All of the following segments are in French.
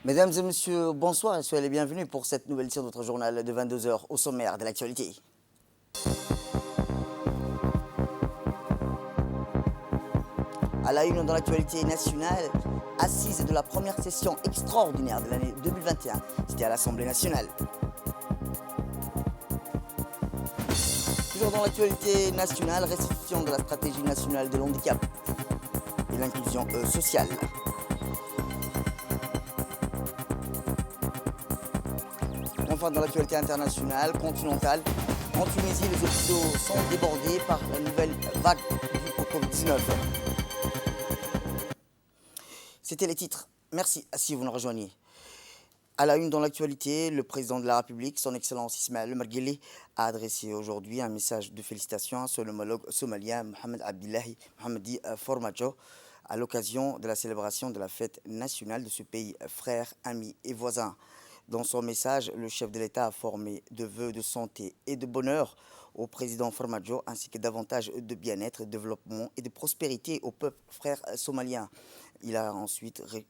Mesdames et messieurs, bonsoir et soyez les bienvenus pour cette nouvelle édition de notre journal de 22 heures au sommaire de l'actualité. À la une dans l'actualité nationale, assise de la première session extraordinaire de l'année 2021, c'était à l'Assemblée nationale. Toujours dans l'actualité nationale, restitution de la stratégie nationale de l'handicap et l'inclusion sociale. Enfin, dans l'actualité internationale, continentale, en Tunisie, les hôpitaux sont débordés par la nouvelle vague du Covid-19. C'était les titres. Merci si vous nous rejoignez. À la une dans l'actualité, le président de la République, son Excellence Ismaël Omar Guelleh, a adressé aujourd'hui un message de félicitations à son homologue somalien Mohamed Abdullahi Mohamedi Farmajo à l'occasion de la célébration de la fête nationale de ce pays frère, ami et voisin. Dans son message, le chef de l'État a formé de vœux de santé et de bonheur au président Farmajo ainsi que davantage de bien-être, de développement et de prospérité au peuple frère somalien. Il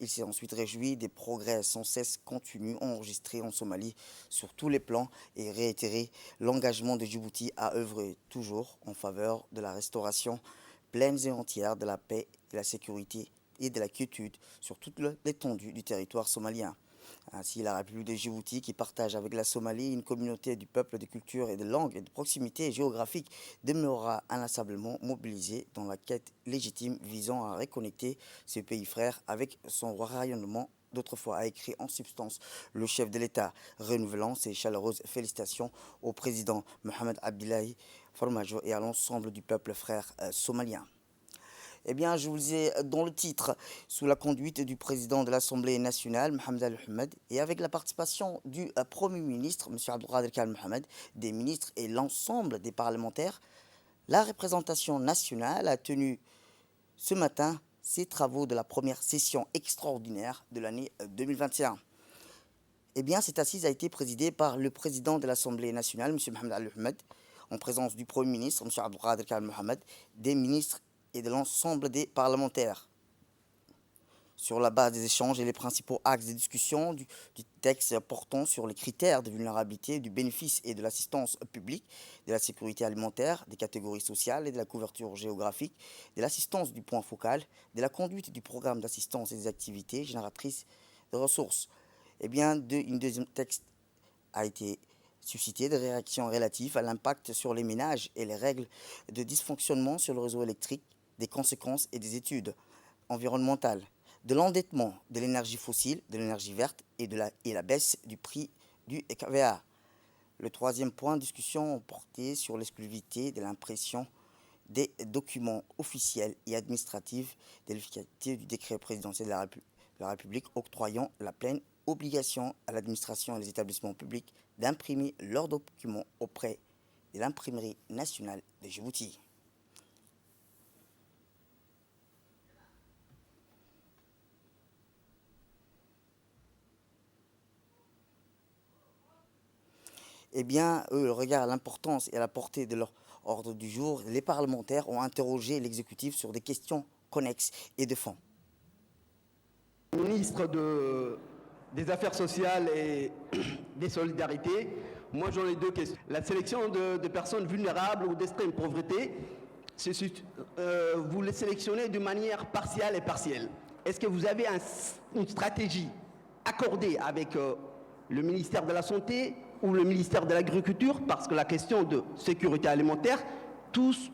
s'est ensuite réjoui des progrès sans cesse continus enregistrés en Somalie sur tous les plans et réitéré l'engagement de Djibouti à œuvrer toujours en faveur de la restauration pleine et entière de la paix, de la sécurité et de la quiétude sur toute l'étendue du territoire somalien. Ainsi, la République de Djibouti, qui partage avec la Somalie une communauté du peuple, de culture et de langue et de proximité géographique, demeurera inlassablement mobilisée dans la quête légitime visant à reconnecter ce pays frère avec son rayonnement d'autrefois, a écrit en substance le chef de l'État, renouvelant ses chaleureuses félicitations au président Mohamed Abdullahi Farmajo et à l'ensemble du peuple frère somalien. Eh bien, je vous le disais dans le titre, sous la conduite du président de l'Assemblée nationale, Mohamed Al-Ahmed, et avec la participation du Premier ministre, M. Abdelkader Khan Mohamed, des ministres et l'ensemble des parlementaires, la représentation nationale a tenu ce matin ses travaux de la première session extraordinaire de l'année 2021. Eh bien, cette assise a été présidée par le président de l'Assemblée nationale, M. Mohamed Al-Ahmed, en présence du Premier ministre, M. Abdelkader Khan Mohamed, des ministres et de l'ensemble des parlementaires. Sur la base des échanges et les principaux axes de discussion du texte portant sur les critères de vulnérabilité, du bénéfice et de l'assistance publique, de la sécurité alimentaire, des catégories sociales et de la couverture géographique, de l'assistance du point focal, de la conduite du programme d'assistance et des activités génératrices de ressources. Eh bien, une deuxième texte a été suscité des réactions relatives à l'impact sur les ménages et les règles de dysfonctionnement sur le réseau électrique, des conséquences et des études environnementales, de l'endettement, de l'énergie fossile, de l'énergie verte et la baisse du prix du EKVA. Le troisième point de discussion portait sur l'exclusivité de l'impression des documents officiels et administratifs de l'efficacité du décret présidentiel de la République octroyant la pleine obligation à l'administration et les établissements publics d'imprimer leurs documents auprès de l'imprimerie nationale de Djibouti. Eh bien, eux, regard l'importance et la portée de leur ordre du jour, les parlementaires ont interrogé l'exécutif sur des questions connexes et de fond. Ministre des Affaires sociales et des solidarités, moi j'en ai deux questions. La sélection de personnes vulnérables ou d'extrême pauvreté, vous les sélectionnez de manière partielle et partielle. Est-ce que vous avez une stratégie accordée avec le ministère de la Santé ou le ministère de l'Agriculture, parce que la question de sécurité alimentaire touche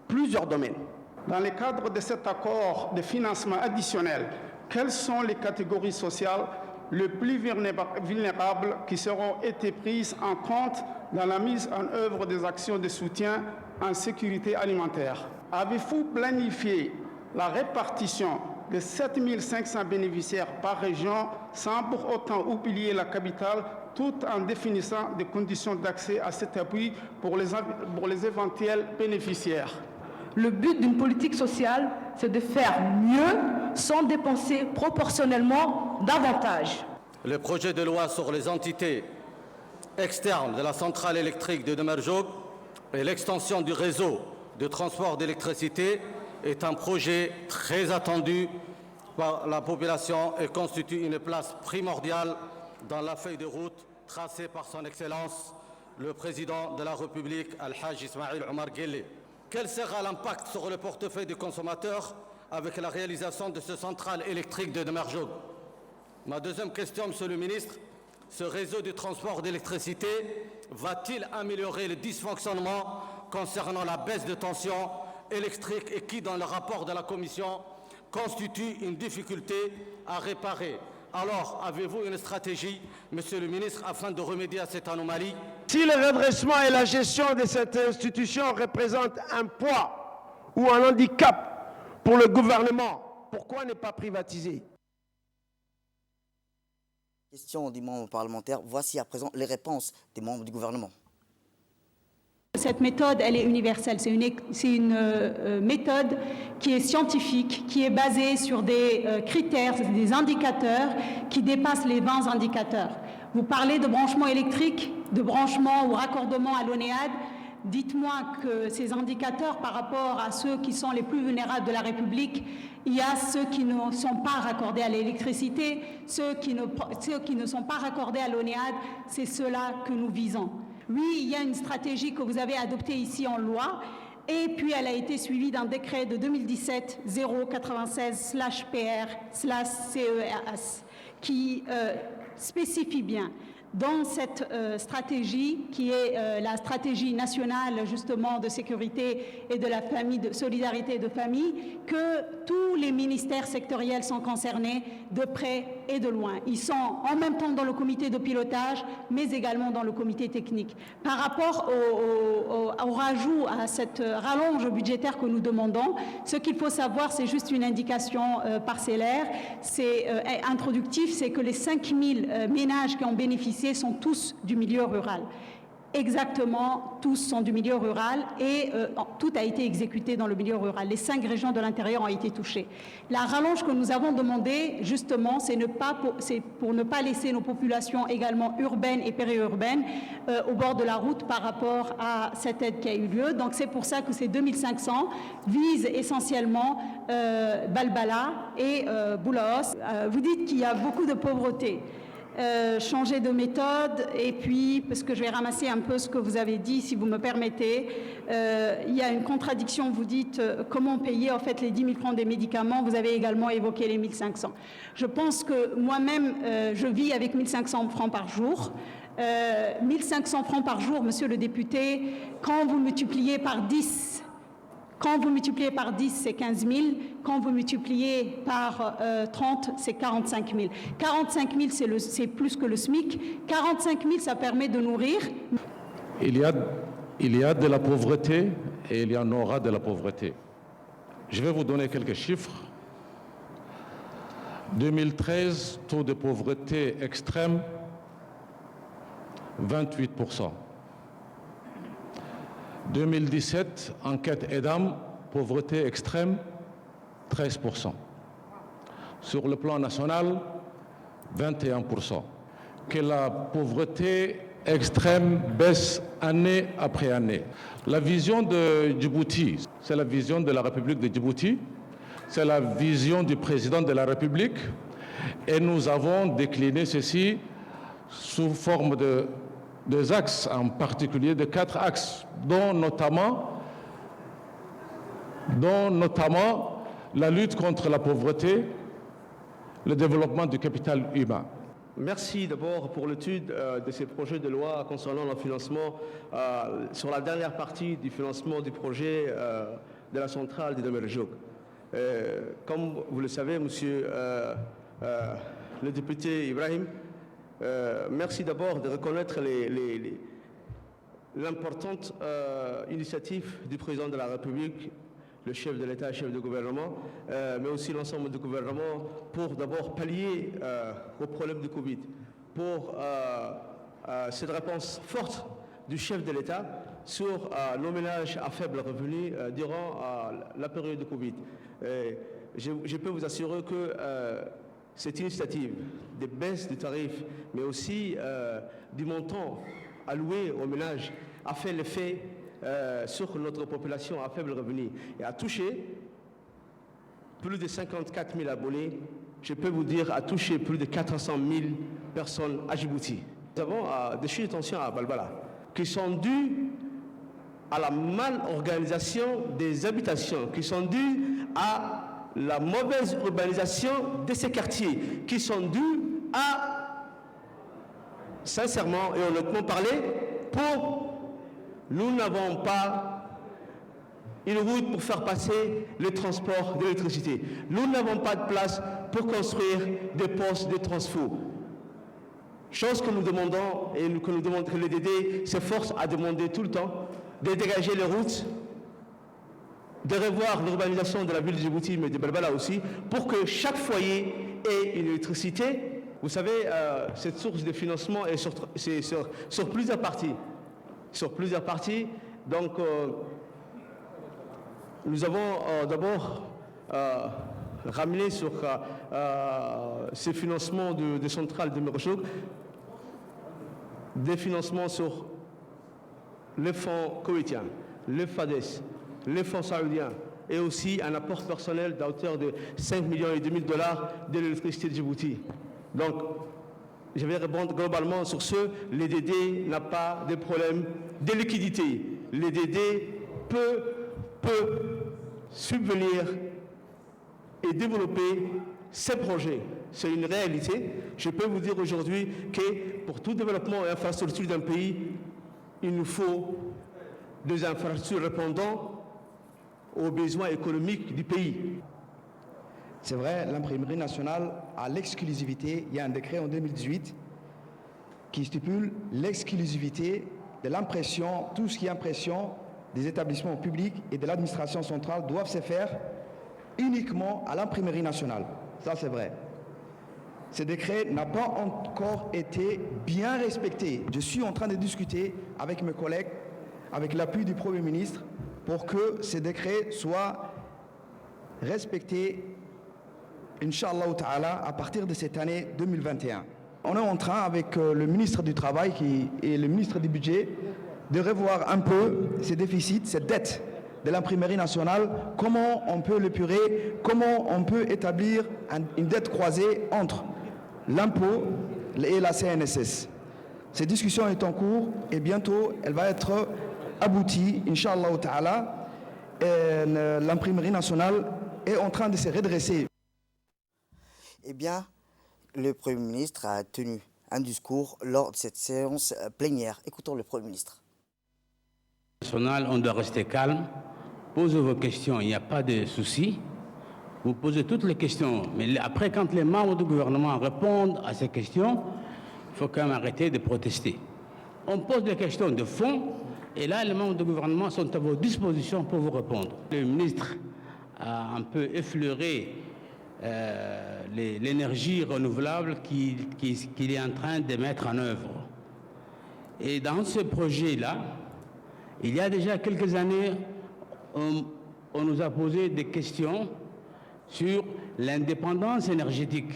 plusieurs domaines. Dans le cadre de cet accord de financement additionnel, quelles sont les catégories sociales les plus vulnérables qui seront été prises en compte dans la mise en œuvre des actions de soutien en sécurité alimentaire? Avez-vous planifié la répartition de 7 500 bénéficiaires par région sans pour autant oublier la capitale, tout en définissant des conditions d'accès à cet appui pour les éventuels bénéficiaires? Le but d'une politique sociale, c'est de faire mieux sans dépenser proportionnellement davantage. Le projet de loi sur les entités externes de la centrale électrique de Demerjoug et l'extension du réseau de transport d'électricité est un projet très attendu par la population et constitue une place primordiale dans la feuille de route tracée par son Excellence, le Président de la République, Al-Hajj Ismaïl Omar Guelleh. Quel sera l'impact sur le portefeuille du consommateur avec la réalisation de cette centrale électrique de Demerjoug? Ma deuxième question, Monsieur le Ministre, ce réseau de transport d'électricité va-t-il améliorer le dysfonctionnement concernant la baisse de tension électrique et qui, dans le rapport de la Commission, constitue une difficulté à réparer? Alors, avez-vous une stratégie, Monsieur le Ministre, afin de remédier à cette anomalie? Si le redressement et la gestion de cette institution représentent un poids ou un handicap pour le gouvernement, pourquoi ne pas privatiser? Question des membres parlementaires. Voici à présent les réponses des membres du gouvernement. Cette méthode, elle est universelle. C'est une méthode qui est scientifique, qui est basée sur des critères, des indicateurs qui dépassent les 20 indicateurs. Vous parlez de branchement électrique, de branchement ou raccordement à l'ONEAD. Dites-moi que ces indicateurs, par rapport à ceux qui sont les plus vulnérables de la République, il y a ceux qui ne sont pas raccordés à l'électricité, ceux qui ne sont pas raccordés à l'ONEAD, c'est ceux-là que nous visons. Oui, il y a une stratégie que vous avez adoptée ici en loi, et puis elle a été suivie d'un décret de 2017-096/PR/CERS qui spécifie bien dans cette stratégie, qui est la stratégie nationale justement de sécurité et de la famille, de solidarité de famille, que tous les ministères sectoriels sont concernés de près et de loin. Ils sont en même temps dans le comité de pilotage, mais également dans le comité technique. Par rapport au rajout à cette rallonge budgétaire que nous demandons, ce qu'il faut savoir, c'est juste une indication parcellaire, c'est introductif, c'est que les 5000 ménages qui ont bénéficié sont tous du milieu rural. Exactement, tous sont du milieu rural et tout a été exécuté dans le milieu rural. Les 5 régions de l'intérieur ont été touchées. La rallonge que nous avons demandée, justement, c'est pour ne pas laisser nos populations également urbaines et périurbaines au bord de la route par rapport à cette aide qui a eu lieu. Donc c'est pour ça que ces 2500 visent essentiellement Balbala et Boulaos. Vous dites qu'il y a beaucoup de pauvreté. Changer de méthode et puis, parce que je vais ramasser un peu ce que vous avez dit, si vous me permettez, il y a une contradiction, vous dites comment payer en fait les 10 000 francs des médicaments, vous avez également évoqué les 1500. Je pense que moi-même, je vis avec 1500 francs par jour. 1500 francs par jour, monsieur le député, quand vous multipliez par 10, c'est 15 000. Quand vous multipliez par 30, c'est 45 000. 45 000, c'est plus que le SMIC. 45 000, ça permet de nourrir. Il y a de la pauvreté et il y en aura de la pauvreté. Je vais vous donner quelques chiffres. 2013, taux de pauvreté extrême, 28%. 2017, enquête EDAM, pauvreté extrême, 13%. Sur le plan national, 21%. Que la pauvreté extrême baisse année après année. La vision de Djibouti, c'est la vision de la République de Djibouti, c'est la vision du président de la République, et nous avons décliné ceci sous forme de 2 axes, en particulier de 4 axes, dont notamment la lutte contre la pauvreté, le développement du capital humain. Merci d'abord pour l'étude de ces projets de loi concernant le financement, sur la dernière partie du financement du projet de la centrale de Demerjoug. Comme vous le savez, monsieur le député Ibrahim, merci d'abord de reconnaître l'importante initiative du président de la République, le chef de l'État, chef de gouvernement, mais aussi l'ensemble du gouvernement pour d'abord pallier au problème du Covid, pour cette réponse forte du chef de l'État sur nos ménages à faible revenu durant la période de Covid. Je peux vous assurer que cette initiative des baisses du tarif, mais aussi du montant alloué aux ménages, a fait l'effet sur notre population à faible revenu et a touché plus de 54 000 abonnés, je peux vous dire, a touché plus de 400 000 personnes à Djibouti. Nous avons des chiffres de tension à Balbala qui sont dus à la mal-organisation des habitations, qui sont dus à la mauvaise urbanisation de ces quartiers, qui sont dus à, sincèrement et honnêtement parler, nous n'avons pas une route pour faire passer le transport d'électricité. Nous n'avons pas de place pour construire des postes de transfo. Chose que nous demandons et que nous demandons que les DD s'efforcent à demander tout le temps, de dégager les routes, de revoir l'urbanisation de la ville de Djibouti, mais de Balbala aussi, pour que chaque foyer ait une électricité. Vous savez, cette source de financement est sur plusieurs parties. Sur plusieurs parties. Donc, nous avons d'abord ramené sur ces financements de centrales de Merochouk, des financements sur les fonds koweïtiens, les FADES, les fonds saoudiens, et aussi un apport personnel d'à hauteur de 5,5 millions de l'électricité de Djibouti. Donc, je vais répondre globalement sur ce. Les DD n'a pas de problème de liquidité. Les DD peut subvenir et développer ces projets. C'est une réalité. Je peux vous dire aujourd'hui que pour tout développement et infrastructure d'un pays, il nous faut des infrastructures répondant aux besoins économiques du pays. C'est vrai, l'imprimerie nationale a l'exclusivité. Il y a un décret en 2018 qui stipule l'exclusivité de l'impression, tout ce qui est impression des établissements publics et de l'administration centrale doivent se faire uniquement à l'imprimerie nationale. Ça, c'est vrai. Ce décret n'a pas encore été bien respecté. Je suis en train de discuter avec mes collègues, avec l'appui du Premier ministre, pour que ce décret soit respecté, Inch'Allah Ta'ala, à partir de cette année 2021. On est en train, avec le ministre du Travail et le ministre du Budget, de revoir un peu ces déficits, cette dette de l'imprimerie nationale, comment on peut l'épurer, comment on peut établir une dette croisée entre l'impôt et la CNSS. Cette discussion est en cours et bientôt elle va être aboutie, Inch'Allah Ta'ala. L'imprimerie nationale est en train de se redresser. Eh bien, le Premier ministre a tenu un discours lors de cette séance plénière. Écoutons le Premier ministre. On doit rester calme. Posez vos questions, il n'y a pas de souci. Vous posez toutes les questions. Mais après, quand les membres du gouvernement répondent à ces questions, il faut quand même arrêter de protester. On pose des questions de fond, et là, les membres du gouvernement sont à vos dispositions pour vous répondre. Le ministre a un peu effleuré l'énergie renouvelable qu'il est en train de mettre en œuvre. Et dans ce projet-là, il y a déjà quelques années, on nous a posé des questions sur l'indépendance énergétique.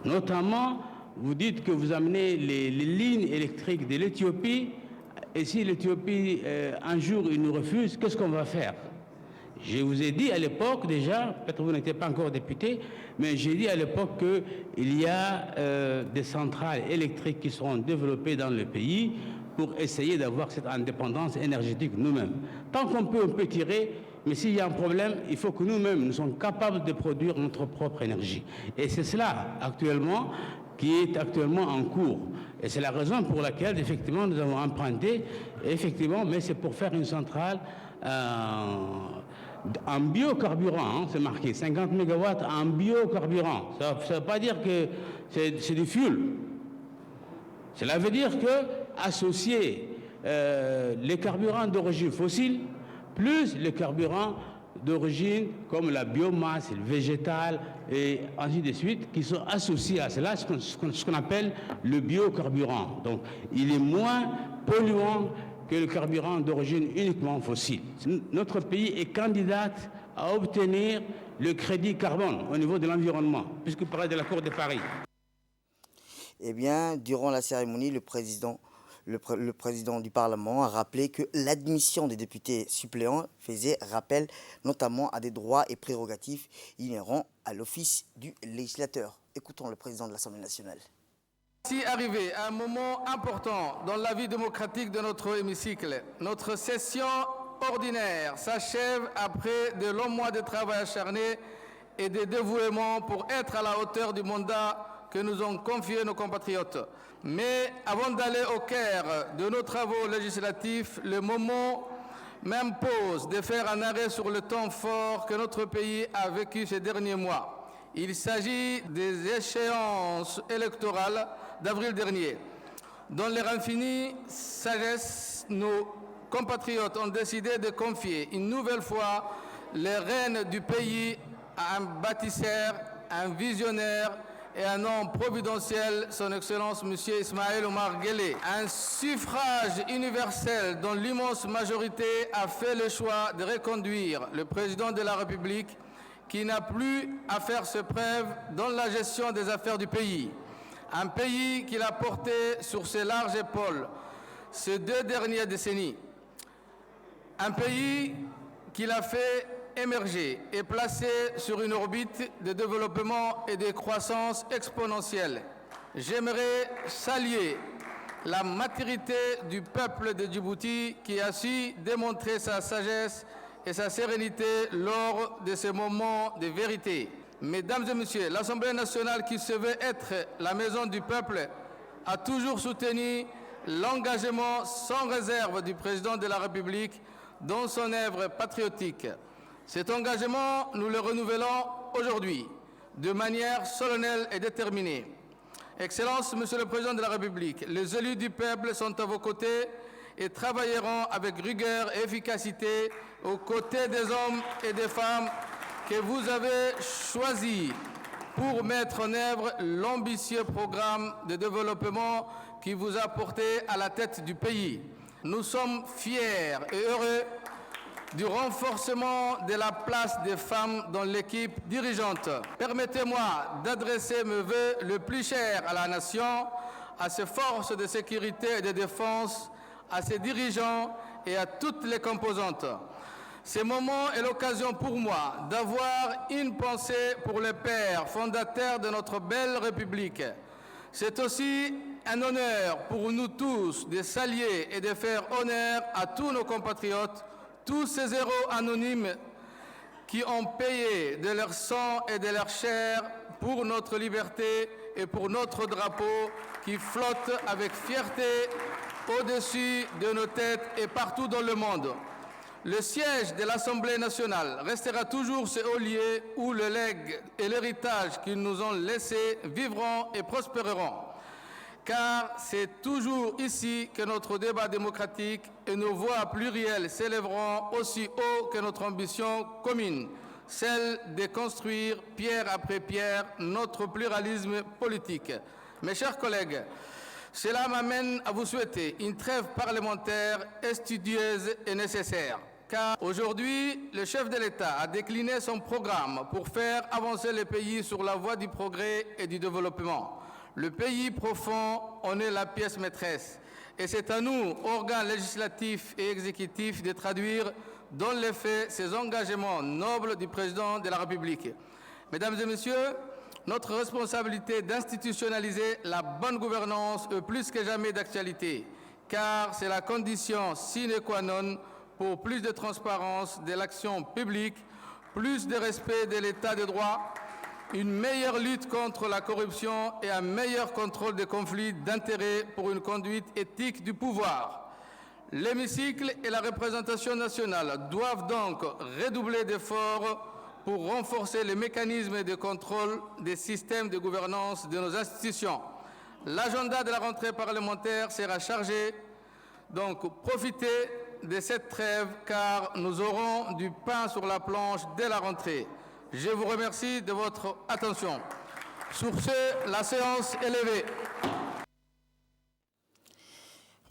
Notamment, vous dites que vous amenez les lignes électriques de l'Éthiopie, et si l'Éthiopie, un jour, il nous refuse, qu'est-ce qu'on va faire? Je vous ai dit à l'époque déjà, peut-être que vous n'étiez pas encore député, mais j'ai dit à l'époque qu'il y a des centrales électriques qui seront développées dans le pays pour essayer d'avoir cette indépendance énergétique nous-mêmes. Tant qu'on peut, on peut tirer, mais s'il y a un problème, il faut que nous-mêmes, nous sommes capables de produire notre propre énergie. Et c'est cela, actuellement, qui est actuellement en cours. Et c'est la raison pour laquelle, effectivement, nous avons emprunté, effectivement, mais c'est pour faire une centrale en biocarburant, hein, c'est marqué, 50 MW en biocarburant. Ça ne veut pas dire que c'est du fuel. Cela veut dire que associer les carburants d'origine fossile plus les carburants d'origine comme la biomasse, le végétal et ainsi de suite qui sont associés à cela, ce qu'on appelle le biocarburant. Donc il est moins polluant que le carburant d'origine uniquement fossile. Notre pays est candidat à obtenir le crédit carbone au niveau de l'environnement, puisque vous parlez de l'accord de Paris. Eh bien, durant la cérémonie, le président Le président du Parlement a rappelé que l'admission des députés suppléants faisait rappel notamment à des droits et prérogatives inhérents à l'office du législateur. Écoutons le président de l'Assemblée nationale. Ainsi arrivé à un moment important dans la vie démocratique de notre hémicycle. Notre session ordinaire s'achève après de longs mois de travail acharné et de dévouement pour être à la hauteur du mandat que nous ont confié nos compatriotes. Mais avant d'aller au cœur de nos travaux législatifs, le moment m'impose de faire un arrêt sur le temps fort que notre pays a vécu ces derniers mois. Il s'agit des échéances électorales d'avril dernier. Dans leur infinie sagesse, nos compatriotes ont décidé de confier une nouvelle fois les rênes du pays à un bâtisseur, un visionnaire et un homme providentiel, son Excellence M. Ismaël Omar Guelleh. Un suffrage universel dont l'immense majorité a fait le choix de reconduire le président de la République qui n'a plus à faire ses preuves dans la gestion des affaires du pays. Un pays qu'il a porté sur ses larges épaules ces 2 dernières décennies. Un pays qu'il a fait émerger et placé sur une orbite de développement et de croissance exponentielle. J'aimerais saluer la maturité du peuple de Djibouti qui a su démontrer sa sagesse et sa sérénité lors de ces moments de vérité. Mesdames et messieurs, l'Assemblée nationale qui se veut être la maison du peuple a toujours soutenu l'engagement sans réserve du président de la République dans son œuvre patriotique. Cet engagement, nous le renouvelons aujourd'hui de manière solennelle et déterminée. Excellence, Monsieur le Président de la République, les élus du peuple sont à vos côtés et travailleront avec rigueur et efficacité aux côtés des hommes et des femmes que vous avez choisis pour mettre en œuvre l'ambitieux programme de développement qui vous a porté à la tête du pays. Nous sommes fiers et heureux du renforcement de la place des femmes dans l'équipe dirigeante. Permettez-moi d'adresser mes vœux le plus chers à la nation, à ses forces de sécurité et de défense, à ses dirigeants et à toutes les composantes. Ce moment est l'occasion pour moi d'avoir une pensée pour les pères fondateurs de notre belle République. C'est aussi un honneur pour nous tous de saluer et de faire honneur à tous nos compatriotes, tous ces héros anonymes qui ont payé de leur sang et de leur chair pour notre liberté et pour notre drapeau qui flotte avec fierté au-dessus de nos têtes et partout dans le monde. Le siège de l'Assemblée nationale restera toujours ce haut lieu où le legs et l'héritage qu'ils nous ont laissés vivront et prospéreront. Car c'est toujours ici que notre débat démocratique et nos voix plurielles s'élèveront aussi haut que notre ambition commune, celle de construire pierre après pierre notre pluralisme politique. Mes chers collègues, cela m'amène à vous souhaiter une trêve parlementaire studieuse et nécessaire. Car aujourd'hui, le chef de l'État a décliné son programme pour faire avancer le pays sur la voie du progrès et du développement. Le pays profond en est la pièce maîtresse. Et c'est à nous, organes législatifs et exécutifs, de traduire dans les faits ces engagements nobles du président de la République. Mesdames et messieurs, notre responsabilité d'institutionnaliser la bonne gouvernance est plus que jamais d'actualité, car c'est la condition sine qua non pour plus de transparence de l'action publique, plus de respect de l'état de droit, une meilleure lutte contre la corruption et un meilleur contrôle des conflits d'intérêts pour une conduite éthique du pouvoir. L'hémicycle et la représentation nationale doivent donc redoubler d'efforts pour renforcer les mécanismes de contrôle des systèmes de gouvernance de nos institutions. L'agenda de la rentrée parlementaire sera chargé, donc profitez de cette trêve car nous aurons du pain sur la planche dès la rentrée. Je vous remercie de votre attention. Sur ce, la séance est levée.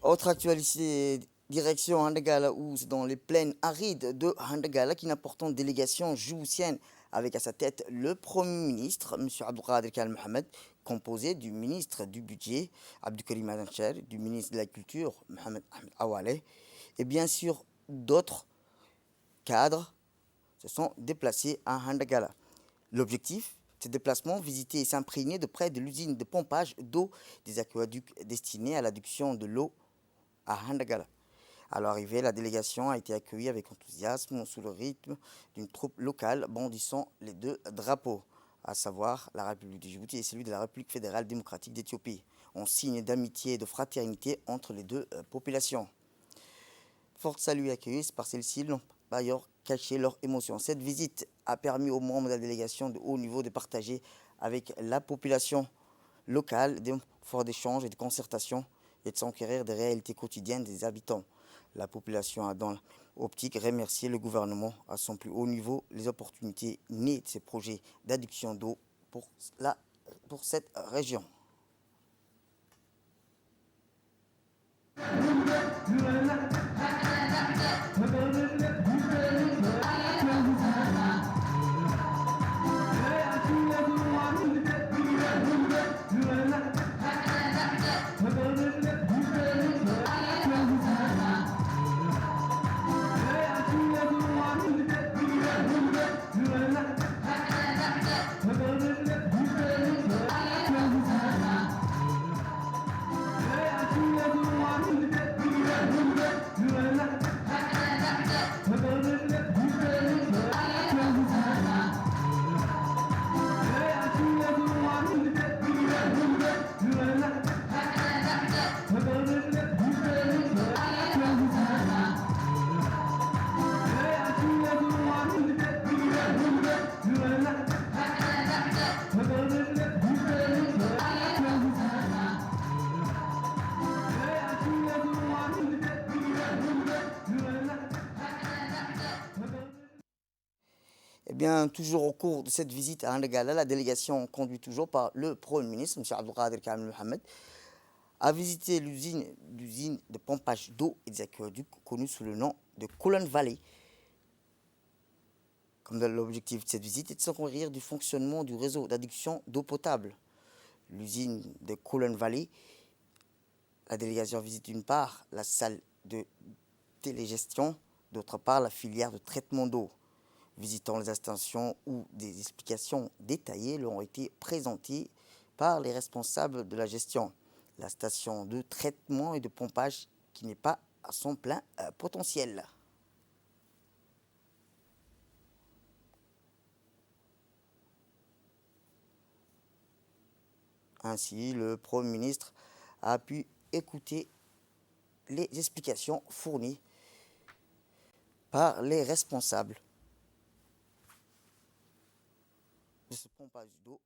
Autre actualité, direction Handagala, où dans les plaines arides de Handagala, qu'une importante délégation djiboutienne avec à sa tête le Premier ministre, M. Abdelkader Kal Mohamed, composé du ministre du Budget, Abdelkarim Adancher, du ministre de la Culture, Mohamed Ahmed Awale, et bien sûr d'autres cadres se sont déplacés à Handagala. L'objectif, ces déplacements, visiter et s'imprégner de près de l'usine de pompage d'eau des aqueducs destinés à l'adduction de l'eau à Handagala. À l'arrivée, la délégation a été accueillie avec enthousiasme sous le rythme d'une troupe locale bondissant les deux drapeaux, à savoir la République de Djibouti et celui de la République fédérale démocratique d'Éthiopie, en signe d'amitié et de fraternité entre les deux populations. Fort salut accueillis par celles-ci n'ont pas d'ailleurs caché leur émotion. Cette visite a permis aux membres de la délégation de haut niveau de partager avec la population locale des forts d'échanges et de concertation et de s'enquérir des réalités quotidiennes des habitants. La population a dans l'optique remercié le gouvernement à son plus haut niveau les opportunités nées de ces projets d'adduction d'eau pour cette région. Eh bien, toujours au cours de cette visite à Handagala, la délégation conduite toujours par le Premier ministre, M. Abdelkader Kal Mohamed, a visité l'usine de pompage d'eau et des aqueducs connue sous le nom de Kulan Valley. Comme l'objectif de cette visite est de s'enquérir du fonctionnement du réseau d'adduction d'eau potable. L'usine de Kulan Valley, la délégation visite d'une part la salle de télégestion, d'autre part la filière de traitement d'eau. Visitant les installations où des explications détaillées leur ont été présentées par les responsables de la gestion. La station de traitement et de pompage qui n'est pas à son plein potentiel. Ainsi, le Premier ministre a pu écouter les explications fournies par les responsables de ce pompage d'eau.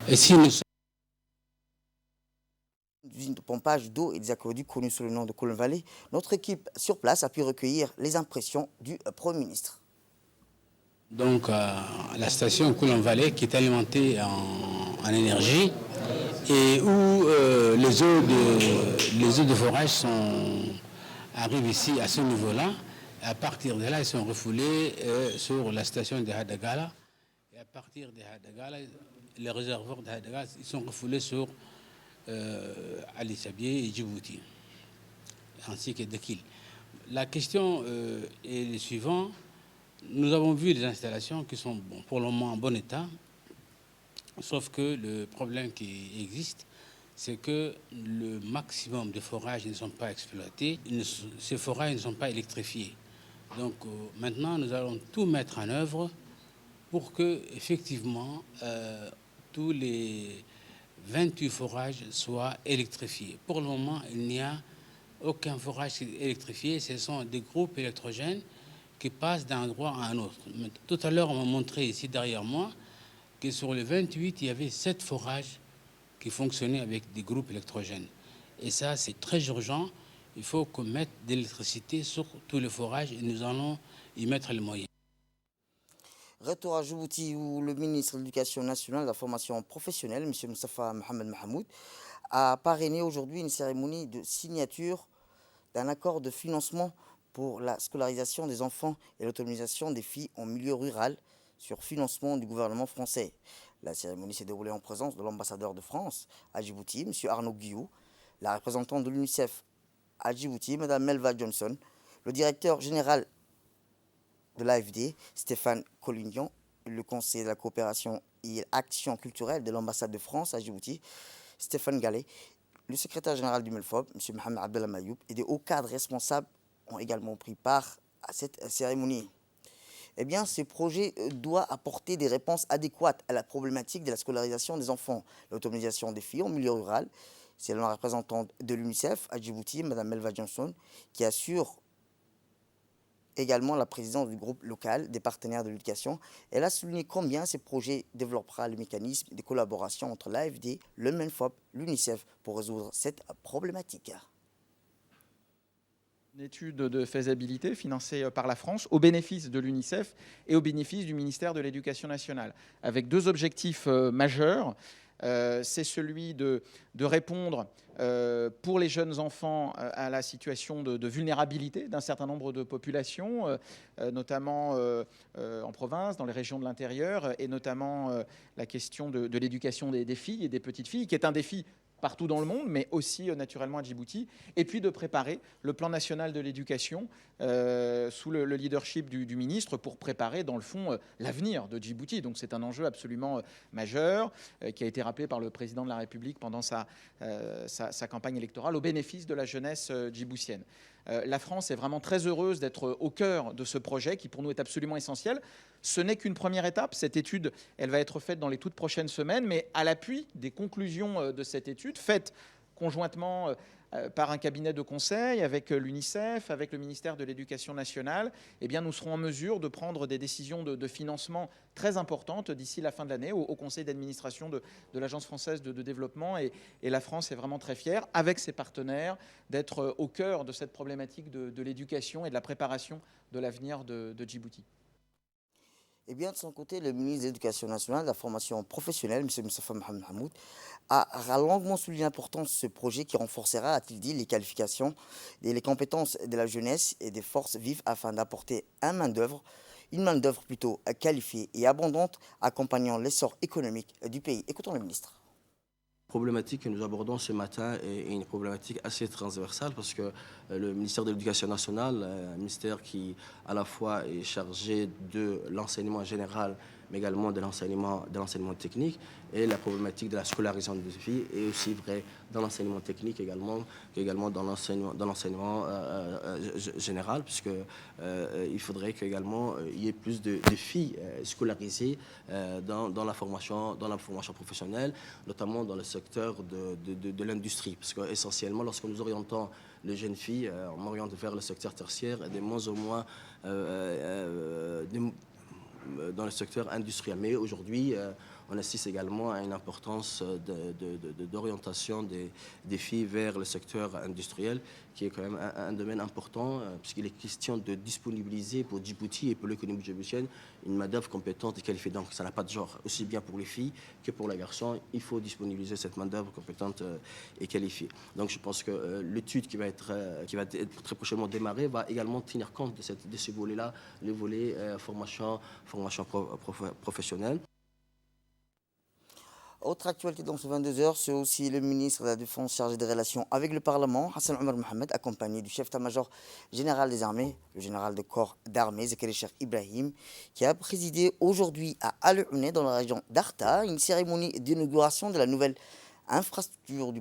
Et si nous sommes Usine de pompage d'eau et des aqueducs connue sous le nom de Kulan Valley, notre équipe sur place a pu recueillir les impressions du Premier ministre. donc à la station Kulan Valley qui est alimentée en énergie et où les eaux de forage arrivent ici à ce niveau-là. À partir de là, ils sont refoulés sur la station de Handagala. Et à partir de Handagala, les réservoirs de Handagala, ils sont refoulés sur Ali Sabié et Djibouti, ainsi que Dekil. La question est le suivant. Nous avons vu des installations qui sont pour le moment en bon état, sauf que le problème qui existe, c'est que le maximum de forages ne sont pas exploités. Ces forages ne sont pas électrifiés. Donc maintenant, nous allons tout mettre en œuvre pour que, effectivement, tous les 28 forages soient électrifiés. Pour le moment, il n'y a aucun forage électrifié. Ce sont des groupes électrogènes qui passent d'un endroit à un autre. Tout à l'heure, on m'a montré ici derrière moi que sur les 28, il y avait 7 forages qui fonctionnaient avec des groupes électrogènes. Et ça, c'est très urgent. Il faut qu'on mette de l'électricité sur tous les forages et nous allons y mettre les moyens. Retour à Djibouti où le ministre de l'Éducation nationale et de la formation professionnelle, M. Moustapha Mohamed Mahamoud, a parrainé aujourd'hui une cérémonie de signature d'un accord de financement pour la scolarisation des enfants et l'autonomisation des filles en milieu rural sur financement du gouvernement français. La cérémonie s'est déroulée en présence de l'ambassadeur de France à Djibouti, M. Arnaud Guillou, la représentante de l'UNICEF à Djibouti, Mme Melva Johnson, le directeur général de l'AFD, Stéphane Collignon, le conseiller de la coopération et action culturelle de l'ambassade de France à Djibouti, Stéphane Gallet, le secrétaire général du MELFOB, M. Mohamed Abdallah Mayoub, et des hauts cadres responsables ont également pris part à cette cérémonie. Eh bien, ce projet doit apporter des réponses adéquates à la problématique de la scolarisation des enfants, l'autonomisation des filles en milieu rural. C'est la représentante de l'UNICEF à Djibouti, Mme Melva Johnson, qui assure également la présidence du groupe local des partenaires de l'éducation. Elle a souligné combien ces projets développera le mécanisme de collaboration entre l'AFD, le MENFOP, l'UNICEF pour résoudre cette problématique. Une étude de faisabilité financée par la France au bénéfice de l'UNICEF et au bénéfice du ministère de l'Éducation nationale, avec deux objectifs majeurs. C'est celui de répondre pour les jeunes enfants à la situation de vulnérabilité d'un certain nombre de populations, notamment en province, dans les régions de l'intérieur, et notamment la question de l'éducation des filles et des petites filles, qui est un défi partout dans le monde, mais aussi naturellement à Djibouti, et puis de préparer le plan national de l'éducation sous le leadership du ministre pour préparer, dans le fond, l'avenir de Djibouti. Donc c'est un enjeu absolument majeur qui a été rappelé par le président de la République pendant sa campagne électorale au bénéfice de la jeunesse djiboutienne. La France est vraiment très heureuse d'être au cœur de ce projet qui pour nous est absolument essentiel. Ce n'est qu'une première étape. Cette étude, elle va être faite dans les toutes prochaines semaines, mais à l'appui des conclusions de cette étude, faite conjointement par un cabinet de conseil avec l'UNICEF, avec le ministère de l'Éducation nationale, eh bien, nous serons en mesure de prendre des décisions de financement très importantes d'ici la fin de l'année au conseil d'administration de l'Agence française de développement. Et la France est vraiment très fière, avec ses partenaires, d'être au cœur de cette problématique de l'éducation et de la préparation de l'avenir de Djibouti. Eh bien, de son côté, le ministre de l'Éducation nationale, de la formation professionnelle, M. Moustapha Mohamed Hamoud, a longuement souligné l'importance de ce projet qui renforcera, a-t-il dit, les qualifications et les compétences de la jeunesse et des forces vives afin d'apporter une main-d'œuvre plutôt qualifiée et abondante, accompagnant l'essor économique du pays. Écoutons le ministre. La problématique que nous abordons ce matin est une problématique assez transversale parce que le ministère de l'Éducation nationale, un ministère qui à la fois est chargé de l'enseignement général mais également de l'enseignement technique, et la problématique de la scolarisation des filles est aussi vraie dans l'enseignement technique également dans l'enseignement général, puisque il faudrait qu'également il y ait plus de filles scolarisées dans la formation professionnelle, notamment dans le secteur de l'industrie, parce que essentiellement lorsque nous orientons les jeunes filles, on oriente vers le secteur tertiaire et de moins en moins dans le secteur industriel. Mais aujourd'hui, on assiste également à une importance d'orientation des filles vers le secteur industriel, qui est quand même un domaine important, puisqu'il est question de disponibiliser pour Djibouti et pour l'économie djiboutienne une main-d'œuvre compétente et qualifiée. Donc ça n'a pas de genre, aussi bien pour les filles que pour les garçons. Il faut disponibiliser cette main-d'œuvre compétente et qualifiée. Donc je pense que l'étude qui va être très prochainement démarrée va également tenir compte de ce volet-là, le volet formation professionnelle. Autre actualité dans ce 22h, c'est aussi le ministre de la Défense chargé des relations avec le Parlement, Hassan Omar Mohamed, accompagné du chef d'état-major général des armées, le général de corps d'armée, Zakari Cheikh Ibrahim, qui a présidé aujourd'hui à Al-Ouneh, dans la région d'Arta, une cérémonie d'inauguration de la nouvelle infrastructure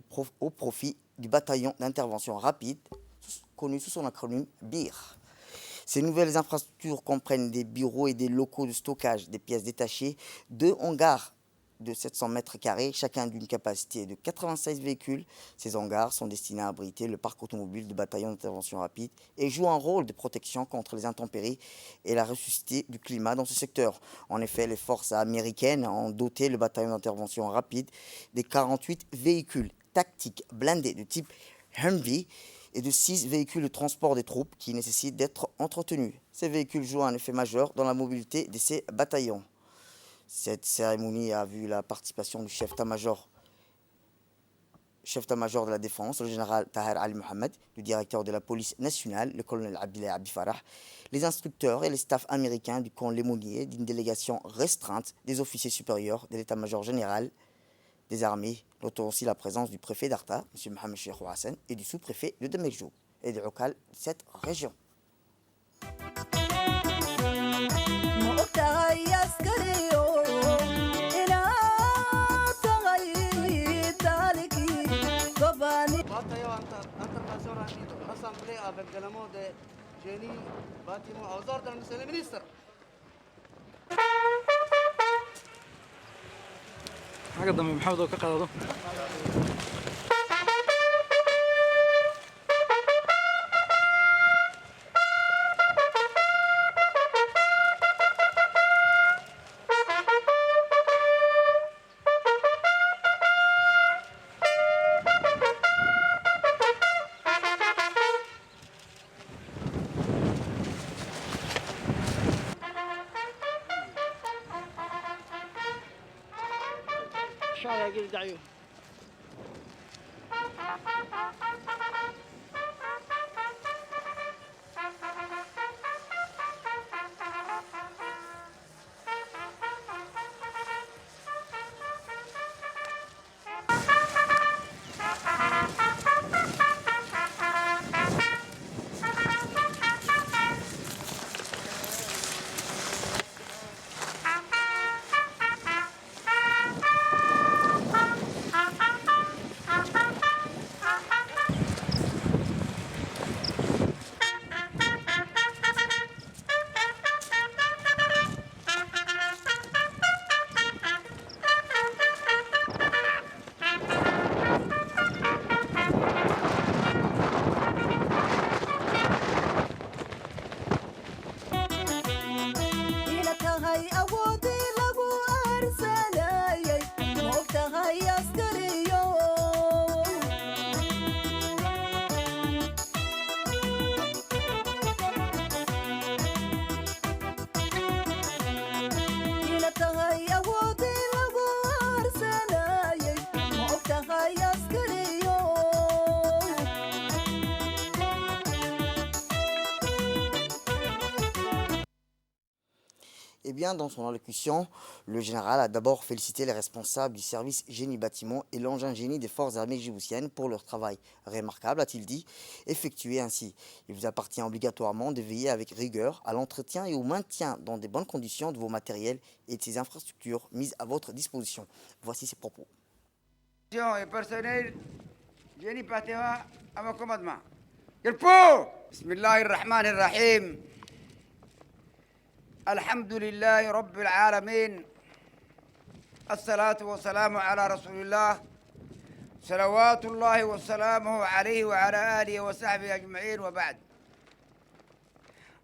au profit du bataillon d'intervention rapide, connu sous son acronyme BIR. Ces nouvelles infrastructures comprennent des bureaux et des locaux de stockage des pièces détachées, 2 hangars de 700 mètres carrés, chacun d'une capacité de 96 véhicules. Ces hangars sont destinés à abriter le parc automobile du bataillon d'intervention rapide et jouent un rôle de protection contre les intempéries et la ressuscité du climat dans ce secteur. En effet, les forces américaines ont doté le bataillon d'intervention rapide de 48 véhicules tactiques blindés de type Humvee et de 6 véhicules de transport des troupes qui nécessitent d'être entretenus. Ces véhicules jouent un effet majeur dans la mobilité de ces bataillons. Cette cérémonie a vu la participation du chef d'état-major chef d'état-major de la Défense, le général Taher Ali Mohamed, le directeur de la police nationale, le colonel Abdillah Abdi Farah, les instructeurs et les staffs américains du camp Lémonier, d'une délégation restreinte des officiers supérieurs de l'état-major général des armées. Notons aussi la présence du préfet d'Arta, M. Mohamed Cheikh Hassan, et du sous-préfet de Demerjou et de Oukal de cette région. Avec de l'amour de génie, bâtiment, aux ordres de monsieur le ministre. حاجة ضمن محمد وكقاضي دعيو Eh bien, dans son allocution, le général a d'abord félicité les responsables du service génie-bâtiment et l'engin génie des forces armées djiboutiennes pour leur travail remarquable, a-t-il dit, effectué ainsi. Il vous appartient obligatoirement de veiller avec rigueur à l'entretien et au maintien dans de bonnes conditions de vos matériels et de ces infrastructures mises à votre disposition. Voici ses propos. Et personnel, génie-bâtiment à mon commandement. Bismillahirrahmanirrahim. الحمد لله رب العالمين الصلاة والسلام على رسول الله صلوات الله وسلامه عليه وعلى آله وصحبه أجمعين وبعد.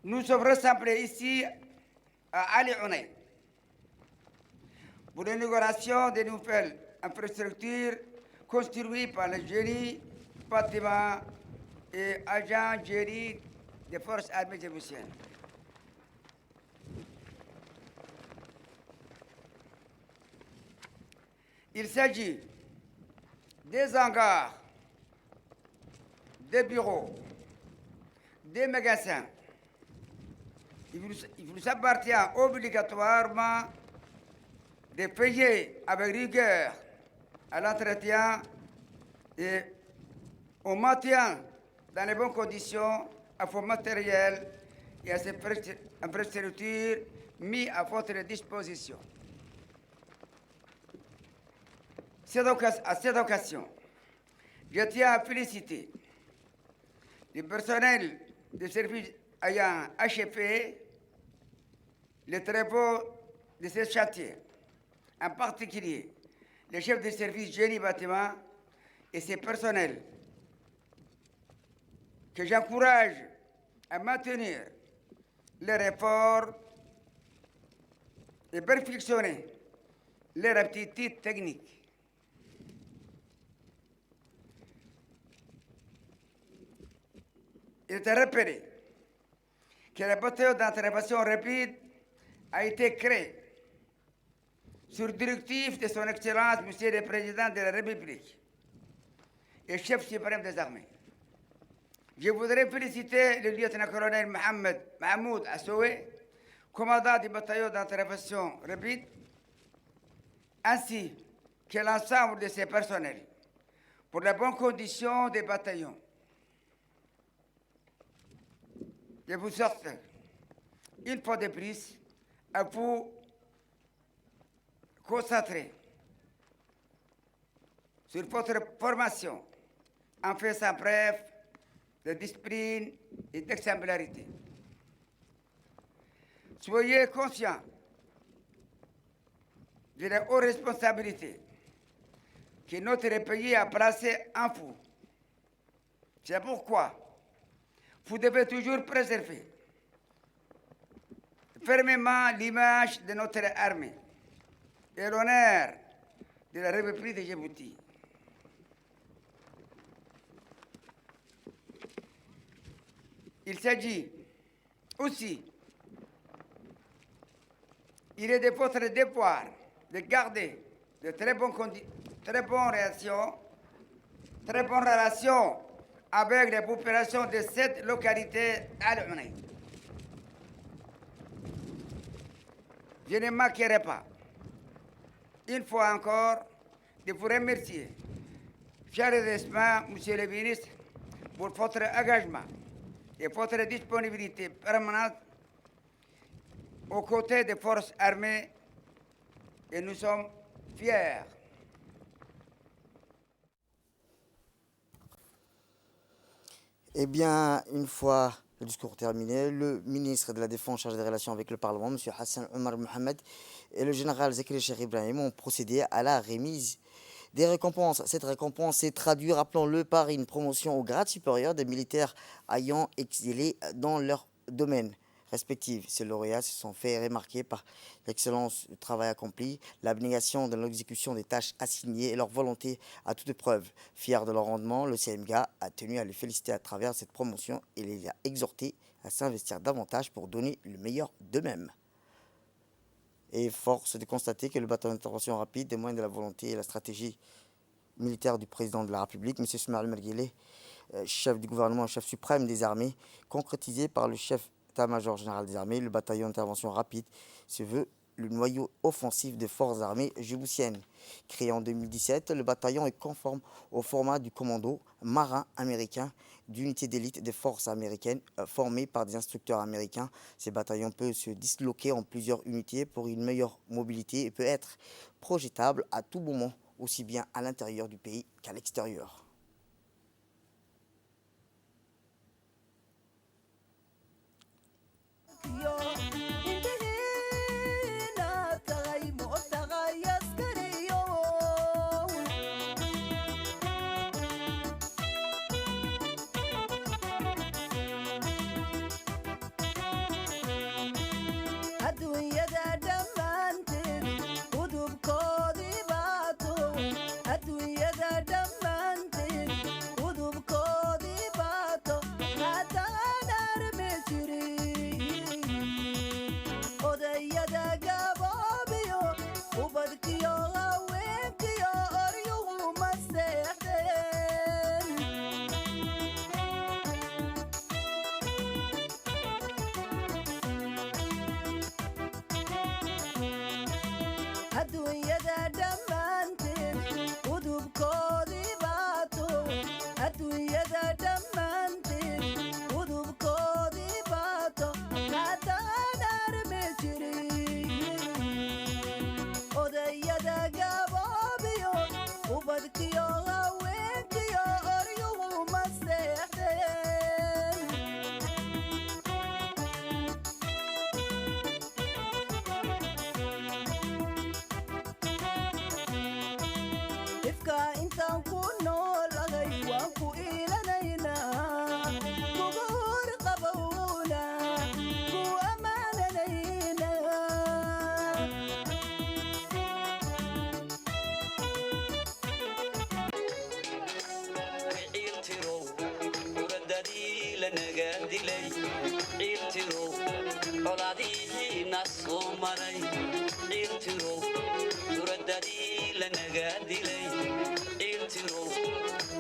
Nous sommes rassemblés ici à Ali Ounay pour l'inauguration des nouvelles infrastructures construites par le génie, bâtiments et agents génie des forces armées djiboutiennes. Il s'agit des hangars, des bureaux, des magasins. Il vous appartient obligatoirement de payer avec rigueur à l'entretien et au maintien dans les bonnes conditions à vos matériels et à ces infrastructures mis à votre disposition. À cette occasion, je tiens à féliciter le personnel des services ayant achevé les travaux de ce chantier, en particulier les chefs de service génie-bâtiment et ses personnels, que j'encourage à maintenir leur effort et perfectionner leur aptitude technique. Il est rappelé que la bataille d'intervention rapide a été créée sur directive de son Excellence, Monsieur le Président de la République, et chef suprême des armées. Je voudrais féliciter le lieutenant-colonel Mohamed Mahmoud Assoué, commandant du bataillon d'intervention rapide, ainsi que l'ensemble de ses personnels, pour la bonne condition des bataillons. Je vous sorte, une fois de plus, à vous concentrer sur votre formation en faisant preuve de discipline et d'exemplarité. Soyez conscients de la haute responsabilité que notre pays a placée en vous. C'est pourquoi vous devez toujours préserver fermement l'image de notre armée et l'honneur de la République de Djibouti. Il s'agit aussi, il est de votre devoir de garder de très bonnes relations avec les populations de cette localité Al-Ounay. Je ne manquerai pas, une fois encore, de vous remercier, chaleureusement, Monsieur le ministre, pour votre engagement et votre disponibilité permanente aux côtés des forces armées, et nous sommes fiers. Eh bien, une fois le discours terminé, le ministre de la Défense chargé des relations avec le Parlement, M. Hassan Omar Mohamed, et le général Zakri Cheikh Ibrahim ont procédé à la remise des récompenses. Cette récompense s'est traduite, rappelons-le, par une promotion au grade supérieur des militaires ayant excellé dans leur domaine respectifs. Ces lauréats se sont fait remarquer par l'excellence du travail accompli, l'abnégation dans l'exécution des tâches assignées et leur volonté à toute épreuve. Fier de leur rendement, le CMGA a tenu à les féliciter à travers cette promotion et les a exhortés à s'investir davantage pour donner le meilleur d'eux-mêmes. Et force de constater que le bataillon d'intervention rapide témoigne de la volonté et la stratégie militaire du président de la République, M. Ismaël Omar Guelleh, chef du gouvernement, chef suprême des armées, concrétisé par le chef d'état-major général des armées. Le bataillon d'intervention rapide se veut le noyau offensif des forces armées djiboutiennes. Créé en 2017, le bataillon est conforme au format du commando marin américain d'unité d'élite des forces américaines formé par des instructeurs américains. Ces bataillons peuvent se disloquer en plusieurs unités pour une meilleure mobilité et peut être projetable à tout moment, aussi bien à l'intérieur du pays qu'à l'extérieur.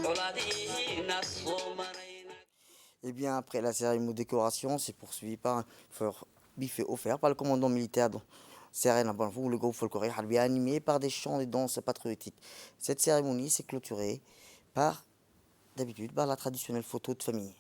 Oladi Et bien après la cérémonie de décoration, c'est poursuivi par un buffet offert par le commandant militaire dont Serena Banfou, le groupe folklorique harbi animé par des chants et danses patriotiques. Cette cérémonie s'est clôturée par, d'habitude, par la traditionnelle photo de famille.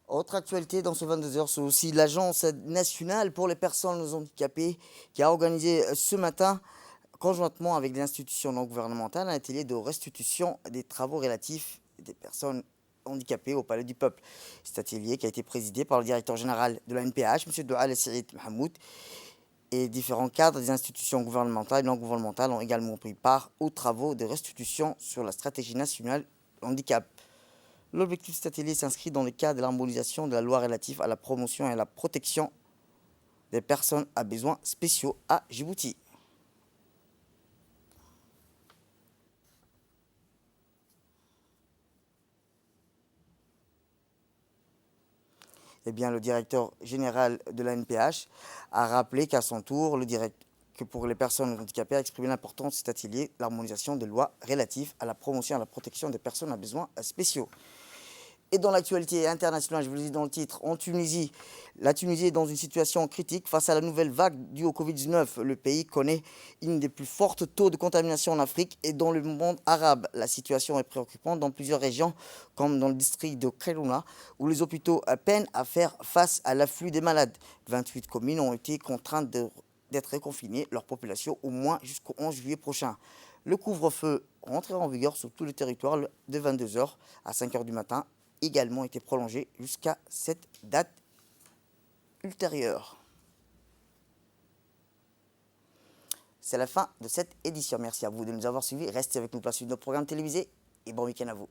Autre actualité dans ce 22h, c'est aussi l'Agence nationale pour les personnes handicapées qui a organisé ce matin, conjointement avec des institutions non gouvernementales, un atelier de restitution des travaux relatifs des personnes handicapées au Palais du Peuple. Cet atelier qui a été présidé par le directeur général de la NPH, M. Doual Saïd Mahmoud, et différents cadres des institutions gouvernementales et non gouvernementales ont également pris part aux travaux de restitution sur la stratégie nationale handicap. L'objectif de cet atelier s'inscrit dans le cadre de l'harmonisation de la loi relative à la promotion et à la protection des personnes à besoins spéciaux à Djibouti. Eh bien, le directeur général de la NPH a rappelé qu'à son tour, que pour les personnes handicapées a exprimé l'importance de cet atelier, l'harmonisation des lois relatives à la promotion et à la protection des personnes à besoins spéciaux. Et dans l'actualité internationale, je vous le dis dans le titre, en Tunisie, la Tunisie est dans une situation critique face à la nouvelle vague due au Covid-19. Le pays connaît une des plus fortes taux de contamination en Afrique et dans le monde arabe. La situation est préoccupante dans plusieurs régions, comme dans le district de Kairouna, où les hôpitaux peinent à faire face à l'afflux des malades. 28 communes ont été contraintes d'être confinées, leur population au moins jusqu'au 11 juillet prochain. Le couvre-feu rentrera en vigueur sur tout le territoire de 22h à 5h du matin, également été prolongé jusqu'à cette date ultérieure. C'est la fin de cette édition. Merci à vous de nous avoir suivis. Restez avec nous pour la suite de nos programmes télévisés et bon week-end à vous.